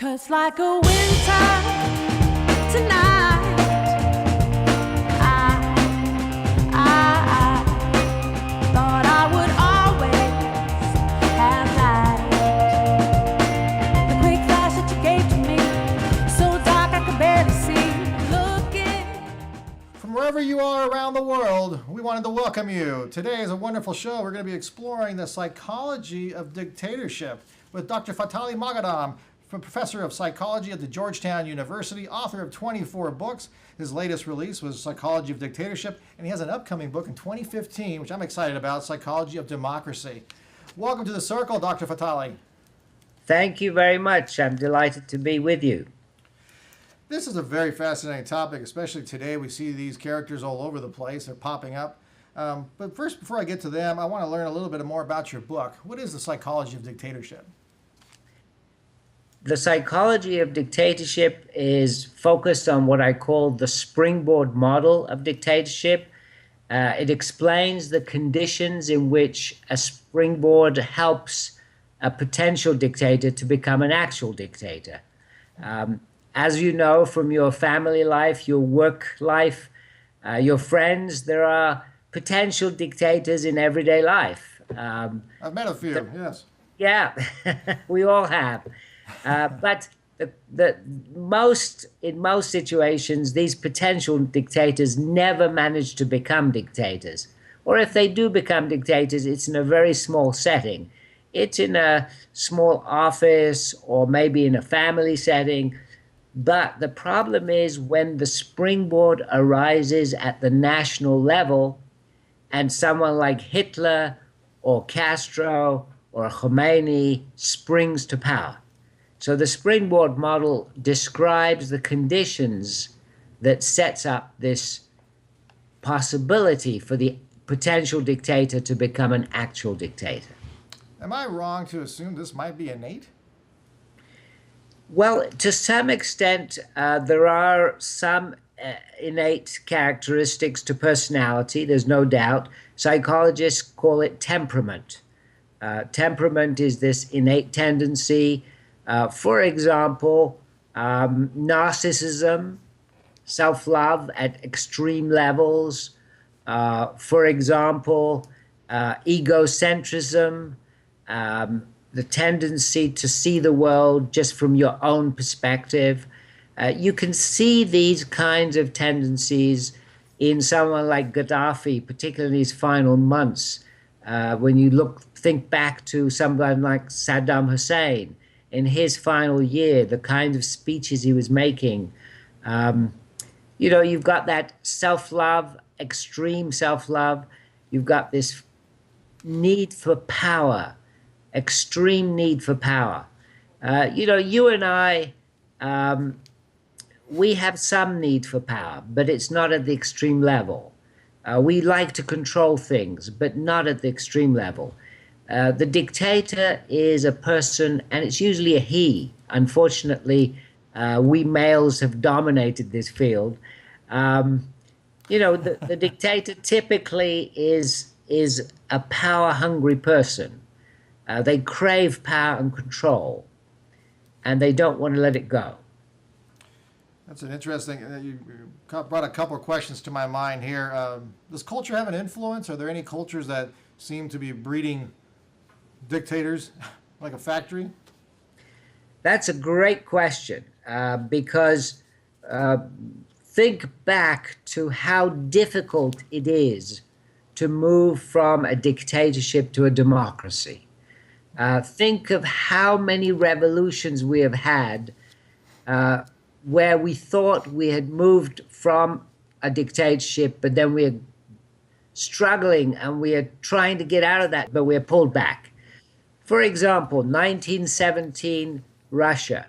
'Cause like a winter tonight, I thought I would always have light. The quick flash that you gave to me, so dark I could barely see. Looking From wherever you are around the world, we wanted to welcome you. Today is a wonderful show. We're going to be exploring the psychology of dictatorship with Dr. Fathali Moghaddam, professor of psychology at the Georgetown University, author of 24 books. His latest release was Psychology of Dictatorship, and he has an upcoming book in 2015, which I'm excited about, Psychology of Democracy. Welcome to the circle, Dr. Fathali. Thank you very much. I'm delighted to be with you. This is a very fascinating topic, especially today. We see these characters all over the place. They're popping up. But first, before I get to them, I want to learn a little bit more about your book. What is the psychology of dictatorship? The psychology of dictatorship is focused on what I call the springboard model of dictatorship. It explains the conditions in which a springboard helps a potential dictator to become an actual dictator. As you know from your family life, your work life, your friends, there are potential dictators in everyday life. I've met a few, yes. Yeah, we all have. But in most situations, these potential dictators never manage to become dictators. Or if they do become dictators, it's in a very small setting. It's in a small office or maybe in a family setting. But the problem is when the springboard arises at the national level and someone like Hitler or Castro or Khomeini springs to power. So the springboard model describes the conditions that sets up this possibility for the potential dictator to become an actual dictator. Am I wrong to assume this might be innate? Well, to some extent, there are some innate characteristics to personality, there's no doubt. Psychologists call it temperament. Temperament is this innate tendency. For example, narcissism, self-love at extreme levels. For example, egocentrism, the tendency to see the world just from your own perspective. You can see these kinds of tendencies in someone like Gaddafi, particularly in his final months. When you think back to someone like Saddam Hussein, in his final year, the kind of speeches he was making, you've got that self-love, extreme self-love. You've got this need for power, extreme need for power. You and I, we have some need for power, but it's not at the extreme level. We like to control things, but not at the extreme level. The dictator is a person, and it's usually a he. Unfortunately, we males have dominated this field. The dictator typically is a power-hungry person. They crave power and control, and they don't want to let it go. That's an interesting, you brought a couple of questions to my mind here. Does culture have an influence? Are there any cultures that seem to be breeding dictators like a factory? That's a great question because think back to how difficult it is to move from a dictatorship to a democracy. Think of how many revolutions we have had where we thought we had moved from a dictatorship, but then we are struggling and we are trying to get out of that, but we are pulled back. For example, 1917 Russia.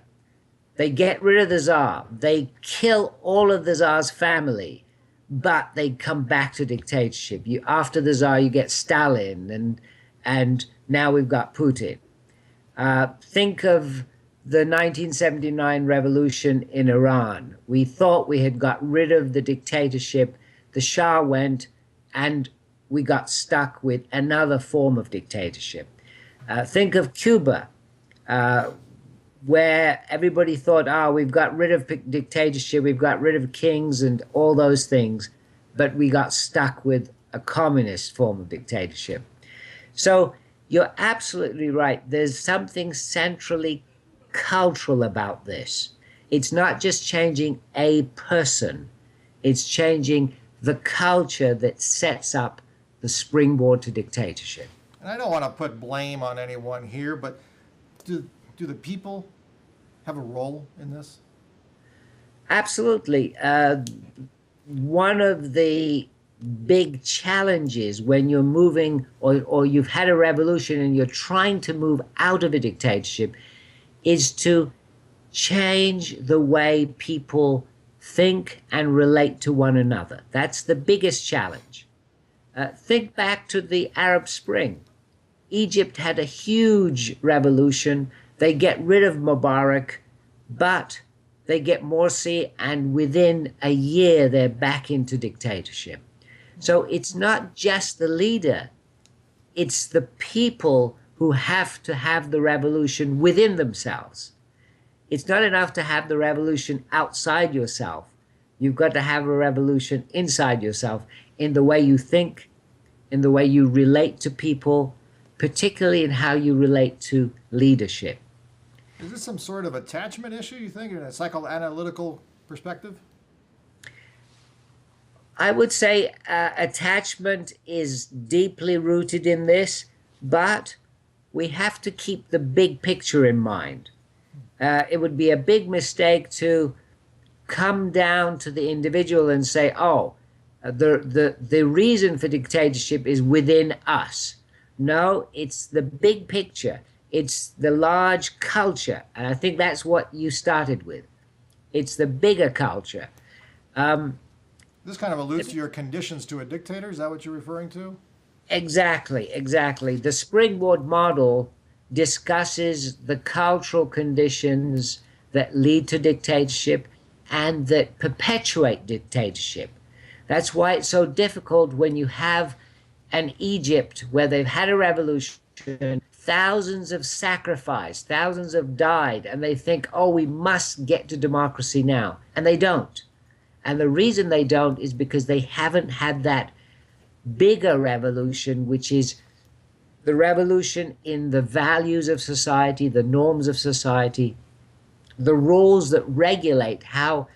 They get rid of the Tsar. They kill all of the Tsar's family, but they come back to dictatorship. After the Tsar, you get Stalin, and now we've got Putin. Think of the 1979 revolution in Iran. We thought we had got rid of the dictatorship. The Shah went, and we got stuck with another form of dictatorship. Think of Cuba. where everybody thought, oh, we've got rid of dictatorship, we've got rid of kings and all those things, but we got stuck with a communist form of dictatorship. So you're absolutely right. There's something centrally cultural about this. It's not just changing a person, it's changing the culture that sets up the springboard to dictatorship. And I don't want to put blame on anyone here, but do the people have a role in this? Absolutely. One of the big challenges when you're moving or you've had a revolution and you're trying to move out of a dictatorship is to change the way people think and relate to one another. That's the biggest challenge. Think back to the Arab Spring. Egypt had a huge revolution. They get rid of Mubarak, but they get Morsi, and within a year they're back into dictatorship. So it's not just the leader, it's the people who have to have the revolution within themselves. It's not enough to have the revolution outside yourself. You've got to have a revolution inside yourself in the way you think, in the way you relate to people, particularly in how you relate to leadership. Is this some sort of attachment issue, you think, in a psychoanalytical perspective? I would say attachment is deeply rooted in this, but we have to keep the big picture in mind. It would be a big mistake to come down to the individual and say, oh, the reason for dictatorship is within us. No, it's the big picture. It's the large culture. And I think that's what you started with. It's the bigger culture. This kind of alludes to your conditions to a dictator. Is that what you're referring to? Exactly, exactly. The springboard model discusses the cultural conditions that lead to dictatorship and that perpetuate dictatorship. That's why it's so difficult when you have an Egypt where they've had a revolution, thousands have sacrificed, thousands have died, and they think, oh, we must get to democracy now. And they don't. And the reason they don't is because they haven't had that bigger revolution, which is the revolution in the values of society, the norms of society, the rules that regulate how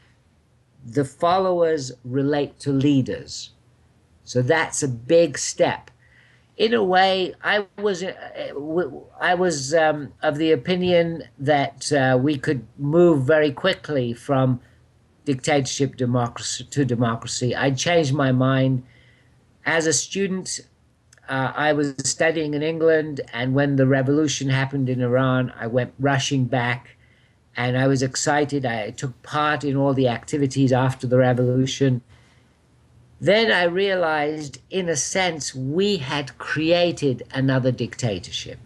the followers relate to leaders. So that's a big step. In a way, I was of the opinion that we could move very quickly from dictatorship to democracy. I changed my mind. As a student, I was studying in England, and when the revolution happened in Iran, I went rushing back, and I was excited. I took part in all the activities after the revolution. Then I realized, in a sense, we had created another dictatorship.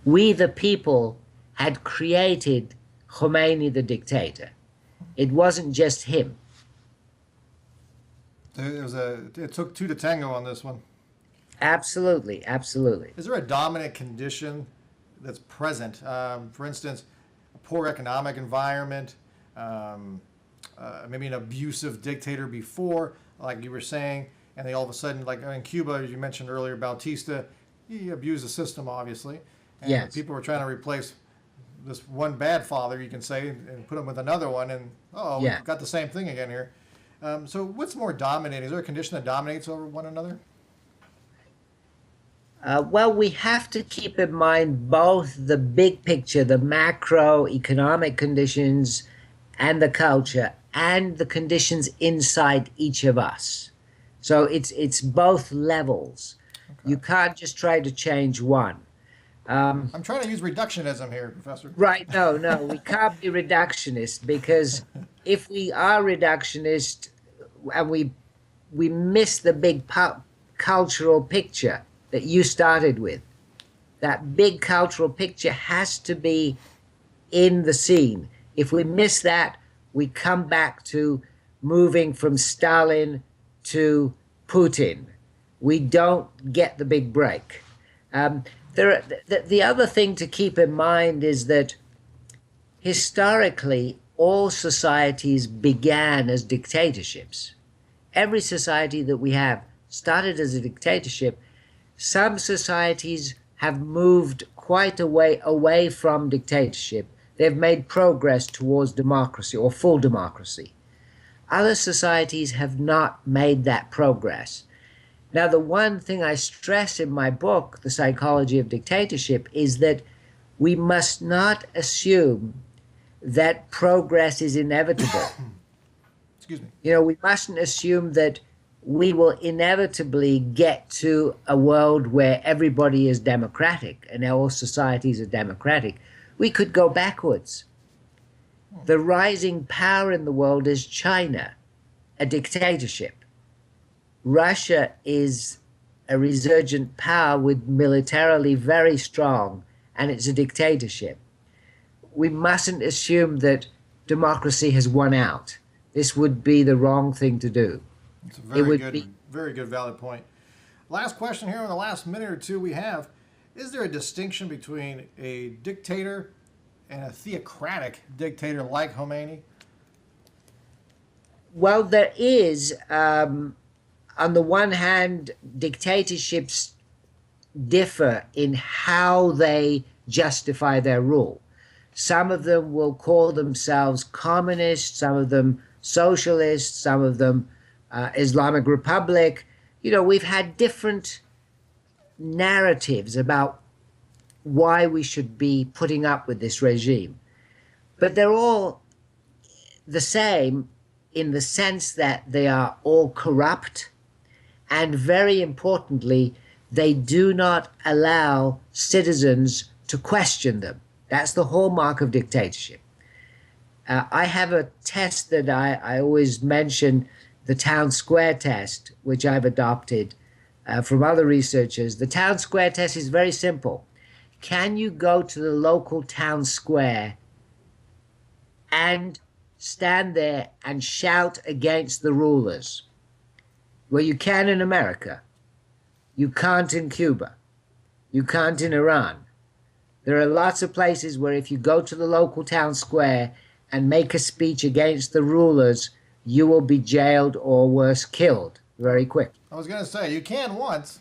We, the people, had created Khomeini the dictator. It wasn't just him. It took two to tango on this one. Absolutely, absolutely. Is there a dominant condition that's present? For instance, a poor economic environment, maybe an abusive dictator before, like you were saying, and they all of a sudden, like in Cuba, as you mentioned earlier, Bautista, he abused the system, obviously. And yes. People were trying to replace this one bad father, you can say, and put him with another one, and yeah. We've got the same thing again here. So what's more dominating? Is there a condition that dominates over one another? Well, we have to keep in mind both the big picture, the macroeconomic conditions and the culture, and the conditions inside each of us. So it's both levels. Okay. You can't just try to change one. I'm trying to use reductionism here, Professor. Right, no, we can't be reductionist, because if we are reductionist and we miss the big cultural picture that you started with, that big cultural picture has to be in the scene. If we miss that, we come back to moving from Stalin to Putin. We don't get the big break. The other thing to keep in mind is that historically, all societies began as dictatorships. Every society that we have started as a dictatorship. Some societies have moved quite away from dictatorship. They've made progress towards democracy or full democracy. Other societies have not made that progress. Now, the one thing I stress in my book, The Psychology of Dictatorship, is that we must not assume that progress is inevitable. Excuse me. You know, we mustn't assume that we will inevitably get to a world where everybody is democratic and all societies are democratic. We could go backwards. The rising power in the world is China, a dictatorship. Russia is a resurgent power with militarily very strong, and it's a dictatorship. We mustn't assume that democracy has won out. This would be the wrong thing to do. It's a very good, valid point. Last question here in the last minute or two we have. Is there a distinction between a dictator and a theocratic dictator like Khomeini? Well, there is. On the one hand, dictatorships differ in how they justify their rule. Some of them will call themselves communist, some of them socialist, some of them Islamic Republic. You know, we've had different narratives about why we should be putting up with this regime. But they're all the same in the sense that they are all corrupt, and very importantly, they do not allow citizens to question them. That's the hallmark of dictatorship. I have a test that I always mention, the town square test, which I've adopted from other researchers. The town square test is very simple. Can you go to the local town square and stand there and shout against the rulers? Well, you can in America. You can't in Cuba. You can't in Iran. There are lots of places where if you go to the local town square and make a speech against the rulers, you will be jailed or worse, killed very quick. I was going to say, you can once.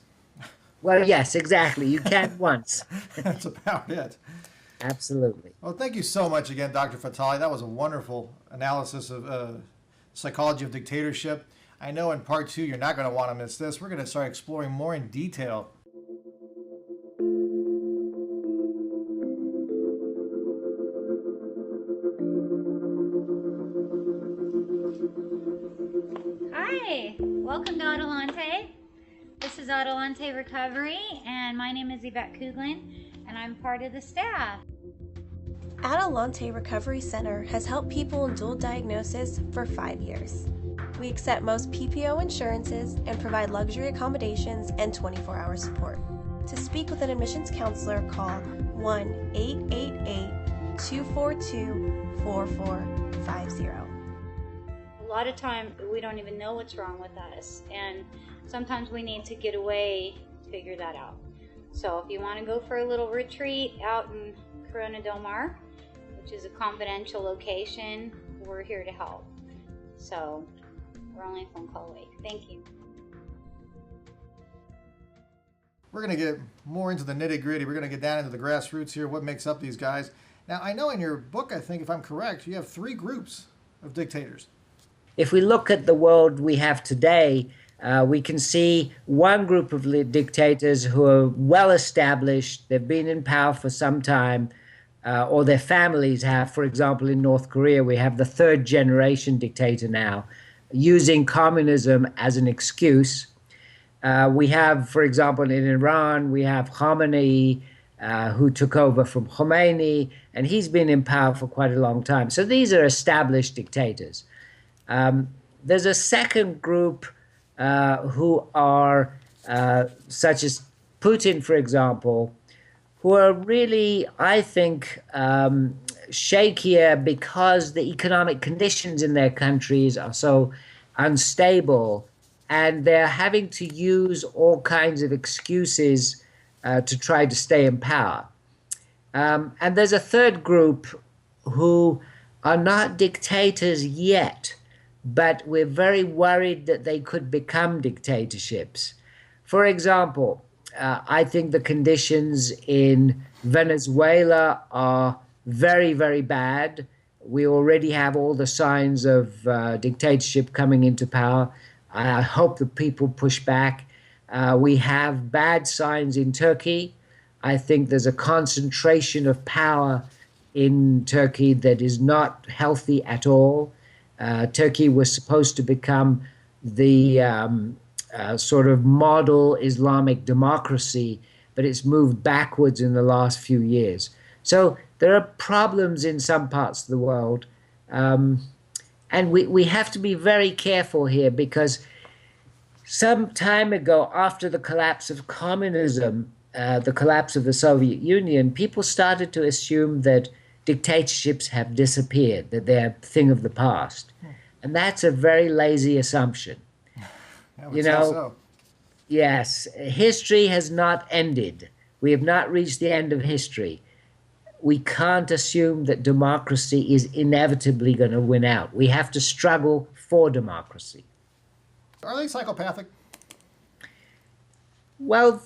Well, yes, exactly. You can once. That's about it. Absolutely. Well, thank you so much again, Dr. Fathali. That was a wonderful analysis of psychology of dictatorship. I know in part 2 you're not going to want to miss this. We're going to start exploring more in detail. Hi, welcome to Adelante. This is Adelante Recovery, and my name is Yvette Kuglin, and I'm part of the staff. Adelante Recovery Center has helped people in dual diagnosis for 5 years. We accept most PPO insurances and provide luxury accommodations and 24-hour support. To speak with an admissions counselor, call 1-888-242-4450. A lot of time we don't even know what's wrong with us, and sometimes we need to get away to figure that out. So if you want to go for a little retreat out in Corona del Mar, which is a confidential location, we're here to help. So we're only a phone call away. Thank you. We're going to get more into the nitty-gritty. We're going to get down into the grassroots here, what makes up these guys. Now, I know in your book, I think, if I'm correct, you have 3 groups of dictators. If we look at the world we have today, we can see one group of dictators who are well established, they've been in power for some time, or their families have. For example, in North Korea, we have the 3rd generation dictator now, using communism as an excuse. We have, for example, in Iran, we have Khamenei, who took over from Khomeini, and he's been in power for quite a long time. So these are established dictators. There's a second group who are, such as Putin, for example, who are really, I think, shakier because the economic conditions in their countries are so unstable, and they're having to use all kinds of excuses to try to stay in power. And there's a third group who are not dictators yet, but we're very worried that they could become dictatorships. For example, I think the conditions in Venezuela are very, very bad. We already have all the signs of dictatorship coming into power. I hope the people push back. We have bad signs in Turkey. I think there's a concentration of power in Turkey that is not healthy at all. Turkey was supposed to become the sort of model Islamic democracy, but it's moved backwards in the last few years. So there are problems in some parts of the world. And we have to be very careful here, because some time ago, after the collapse of communism, the collapse of the Soviet Union, people started to assume that dictatorships have disappeared, that they're a thing of the past. And that's a very lazy assumption. You know, so. Yes, history has not ended. We have not reached the end of history. We can't assume that democracy is inevitably going to win out. We have to struggle for democracy. Are they psychopathic? Well,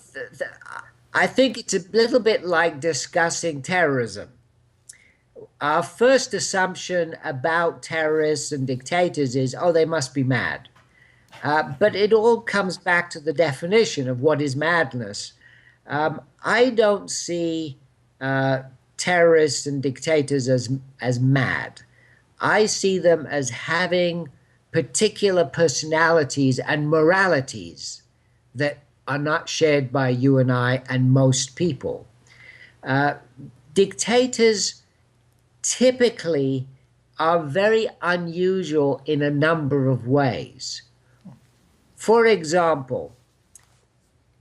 I think it's a little bit like discussing terrorism. Our first assumption about terrorists and dictators is, oh, they must be mad. But it all comes back to the definition of what is madness. I don't see terrorists and dictators as mad. I see them as having particular personalities and moralities that are not shared by you and I and most people. Dictators typically are very unusual in a number of ways. For example,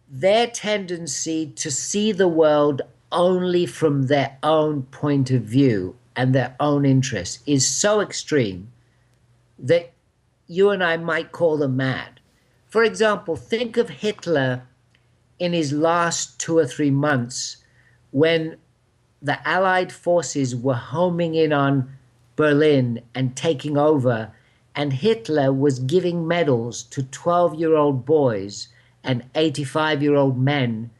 their tendency to see the world only from their own point of view and their own interests is so extreme that you and I might call them mad. For example, think of Hitler in his last 2 or 3 months when the Allied forces were homing in on Berlin and taking over, and Hitler was giving medals to 12-year-old boys and 85-year-old men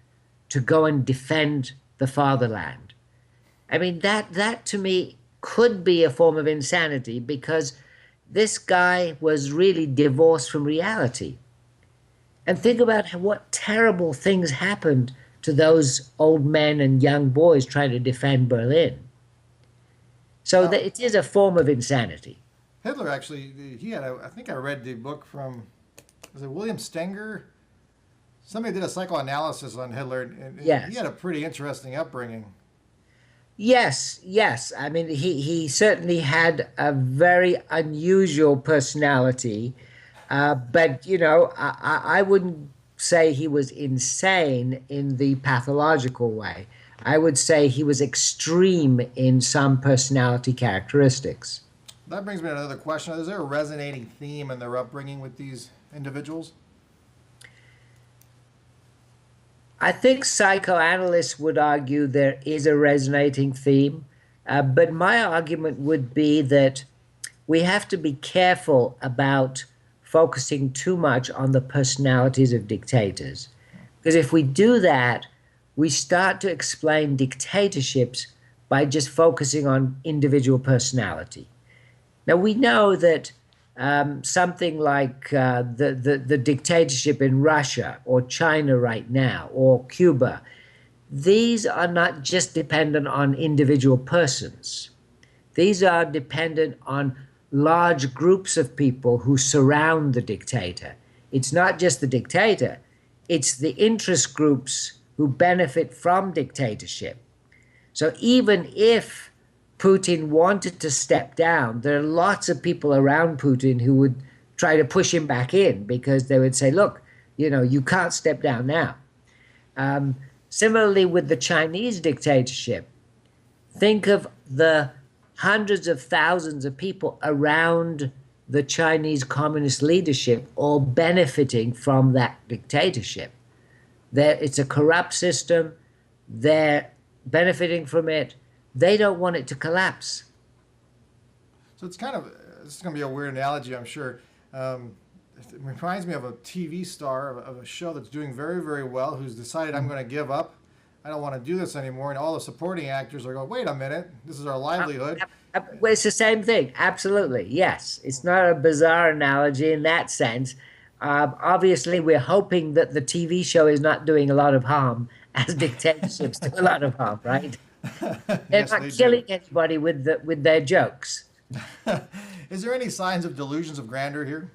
to go and defend the fatherland. I mean, that to me could be a form of insanity, because this guy was really divorced from reality. And think about what terrible things happened to those old men and young boys trying to defend Berlin. So that it is a form of insanity. Hitler actually, he had I think I read the book from, was it William Stenger? Somebody did a psychoanalysis on Hitler, and Yes. he had a pretty interesting upbringing. Yes, yes. I mean, he certainly had a very unusual personality, but, you know, I wouldn't say he was insane in the pathological way. I would say he was extreme in some personality characteristics. That brings me to another question. Is there a resonating theme in their upbringing with these individuals? I think psychoanalysts would argue there is a resonating theme, but my argument would be that we have to be careful about focusing too much on the personalities of dictators. Because if we do that, we start to explain dictatorships by just focusing on individual personality. Now, we know that something like the dictatorship in Russia or China right now or Cuba, these are not just dependent on individual persons. These are dependent on large groups of people who surround the dictator. It's not just the dictator, it's the interest groups who benefit from dictatorship. So even if Putin wanted to step down, there are lots of people around Putin who would try to push him back in, because they would say, look, you know, you can't step down now. Similarly with the Chinese dictatorship, think of the hundreds of thousands of people around the Chinese communist leadership all benefiting from that dictatorship. It's a corrupt system. They're benefiting from it. They don't want it to collapse. So it's kind of, this is going to be a weird analogy, I'm sure. It reminds me of a TV star of a show that's doing very, very well, who's decided, I'm going to give up. I don't want to do this anymore. And all the supporting actors are going, wait a minute, this is our livelihood. Well, it's the same thing. Absolutely. Yes. It's not a bizarre analogy in that sense. Obviously, we're hoping that the TV show is not doing a lot of harm, as dictatorships do a lot of harm, right? They're Yes, not they killing do. anybody with their jokes. Is there any signs of delusions of grandeur here?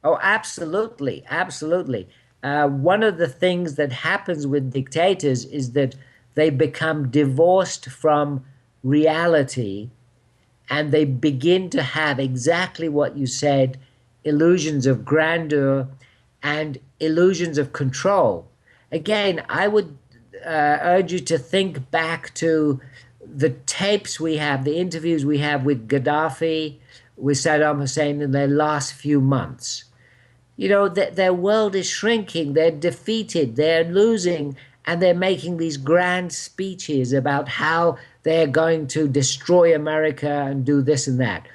Oh, absolutely. Absolutely. One of the things that happens with dictators is that they become divorced from reality, and they begin to have exactly what you said, illusions of grandeur and illusions of control. Again, I would urge you to think back to the tapes we have, the interviews we have with Gaddafi, with Saddam Hussein in their last few months. You know, their world is shrinking, they're defeated, they're losing, and they're making these grand speeches about how they're going to destroy America and do this and that.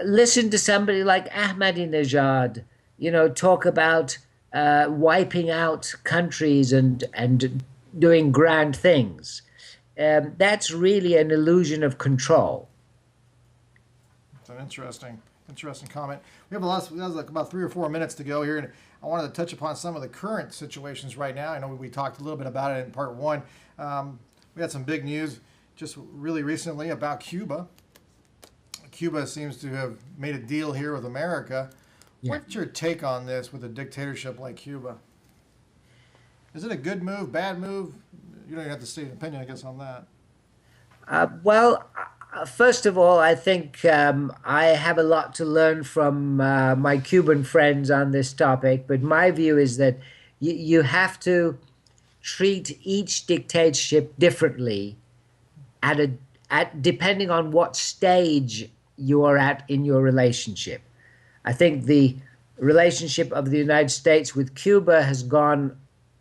Listen to somebody like Ahmadinejad, you know, talk about wiping out countries and doing grand things. That's really an illusion of control. It's an interesting comment. We have like about 3 or 4 minutes to go here, and I wanted to touch upon some of the current situations right now. I know we talked a little bit about it in part one. We had some big news just really recently about Cuba. Cuba seems to have made a deal here with America. Yeah. What's your take on this with a dictatorship like Cuba? Is it a good move, bad move? You don't even have to state an opinion, I guess, on that. First of all, I think I have a lot to learn from my Cuban friends on this topic, but my view is that you have to treat each dictatorship differently depending on what stage you are at in your relationship. I think the relationship of the United States with Cuba has gone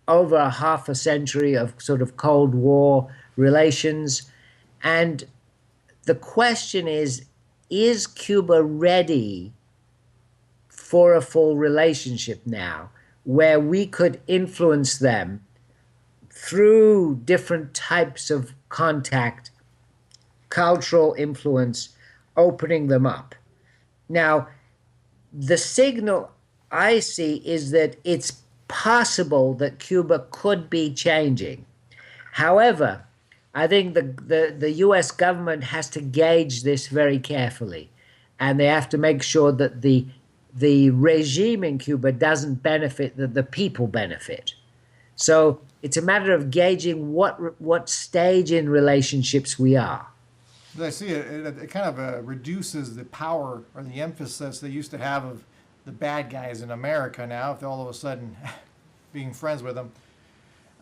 over a half a century of sort of Cold War relations, and the question is Cuba ready for a full relationship now, where we could influence them through different types of contact, cultural influence, opening them up? Now, the signal I see is that it's possible that Cuba could be changing. However, I think the U.S. government has to gauge this very carefully, and they have to make sure that the regime in Cuba doesn't benefit, that the people benefit. So it's a matter of gauging what stage in relationships we are. I see it kind of reduces the power or the emphasis they used to have of the bad guys in America now, if they're all of a sudden being friends with them.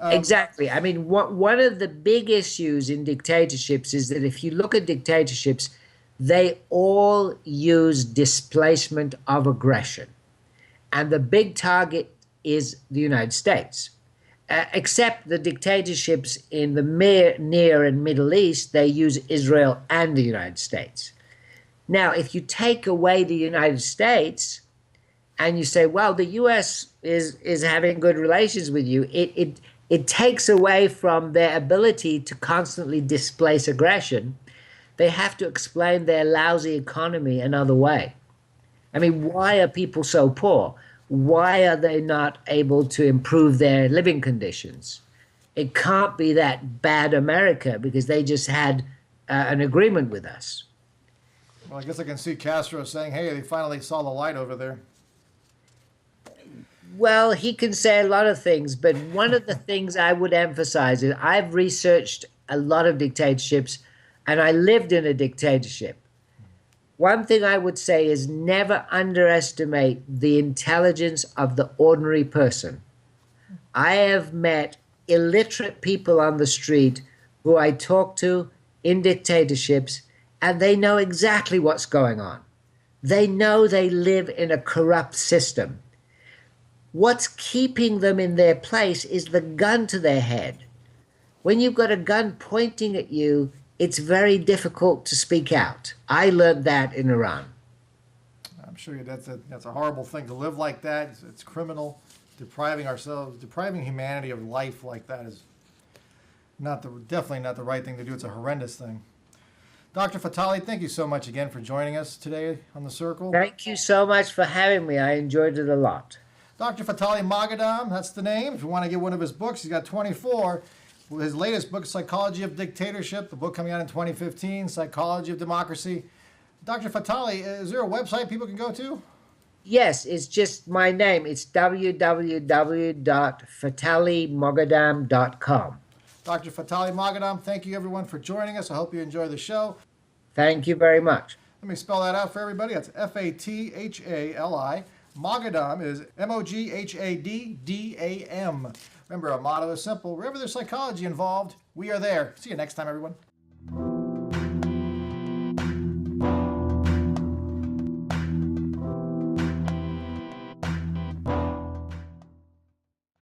Exactly. I mean, one of the big issues in dictatorships is that if you look at dictatorships, they all use displacement of aggression. And the big target is the United States. Except the dictatorships in the Near and Middle East, they use Israel and the United States. Now, if you take away the United States and you say, well, the U.S. is having good relations with you, it takes away from their ability to constantly displace aggression. They have to explain their lousy economy another way. I mean, why are people so poor? Why are they not able to improve their living conditions? It can't be that bad America because they just had an agreement with us. Well, I guess I can see Castro saying, hey, they finally saw the light over there. Well, he can say a lot of things, but one of the things I would emphasize is I've researched a lot of dictatorships, and I lived in a dictatorship. One thing I would say is never underestimate the intelligence of the ordinary person. I have met illiterate people on the street who I talk to in dictatorships, and they know exactly what's going on. They know they live in a corrupt system. What's keeping them in their place is the gun to their head. When you've got a gun pointing at you, it's very difficult to speak out. I learned that in Iran. I'm sure that's a horrible thing to live like that. It's criminal. Depriving humanity of life like that is definitely not the right thing to do. It's a horrendous thing. Dr. Fathali, thank you so much again for joining us today on The Circle. Thank you so much for having me. I enjoyed it a lot. Dr. Fathali Moghaddam, that's the name. If you want to get one of his books, he's got 24. His latest book, Psychology of Dictatorship, the book coming out in 2015, Psychology of Democracy. Dr. Fathali, is there a website people can go to? Yes, it's just my name. It's www.fatalimoghaddam.com. Dr. Fathali Moghaddam, thank you everyone for joining us. I hope you enjoy the show. Thank you very much. Let me spell that out for everybody. That's Fathali. Moghaddam is Moghaddam. Remember, our motto is simple. Wherever there's psychology involved, we are there. See you next time, everyone.